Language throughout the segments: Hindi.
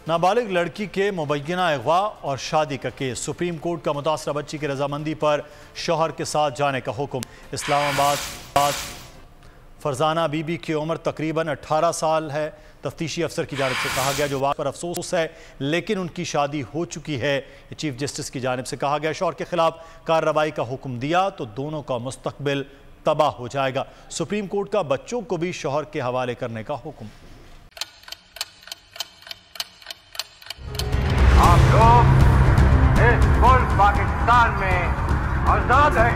नाबालिग लड़की के मुबैना अगवा और शादी का केस। सुप्रीम कोर्ट का मुतासरा बच्ची की रजामंदी पर शौहर के साथ जाने का हुक्म। इस्लामाबाद फरजाना बीबी की उम्र तकरीबन 18 साल है। तफ्तीशी अफसर की जानिब से कहा गया जो वाक़ पर अफसोस है, लेकिन उनकी शादी हो चुकी है। चीफ जस्टिस की जानिब से कहा गया शौहर के खिलाफ कार्रवाई का हुक्म दिया तो दोनों का मुस्तकबिल तबाह हो जाएगा। सुप्रीम कोर्ट का बच्चों को भी शौहर के हवाले करने का हुक्म। आप लोग इस मुल्क पाकिस्तान में आजाद हैं।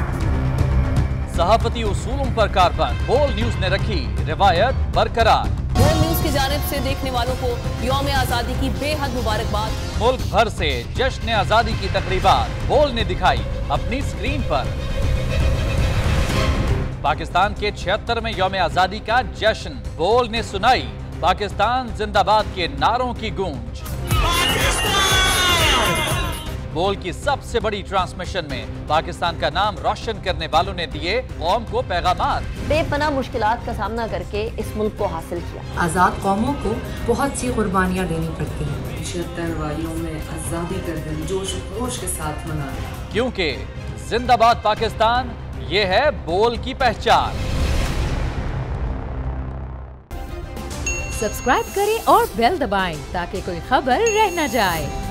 सहाफती उसूलों पर कारबंद। बोल न्यूज ने रखी रिवायत बरकरार। बोल न्यूज की जानिब से देखने वालों को यौम आजादी की बेहद मुबारकबाद। मुल्क भर से जश्न आजादी की तकरीबात बोल ने दिखाई अपनी स्क्रीन पर। पाकिस्तान के 76वें यौम आजादी का जश्न। बोल ने सुनाई पाकिस्तान जिंदाबाद के नारों की गूंज। बोल की सबसे बड़ी ट्रांसमिशन में पाकिस्तान का नाम रोशन करने वालों ने दिए कौम को पैगामात। बेपनाह मुश्किलात का सामना करके इस मुल्क को हासिल किया। आज़ाद कौमों को बहुत सी कुर्बानियाँ देनी पड़ती हैं। 76 वालियों में आज़ादी का दिन जोश खरोश के साथ मना, क्योंकि जिंदाबाद पाकिस्तान ये है बोल की पहचान। सब्सक्राइब करें और बेल दबाएं ताकि कोई खबर रह न जाए।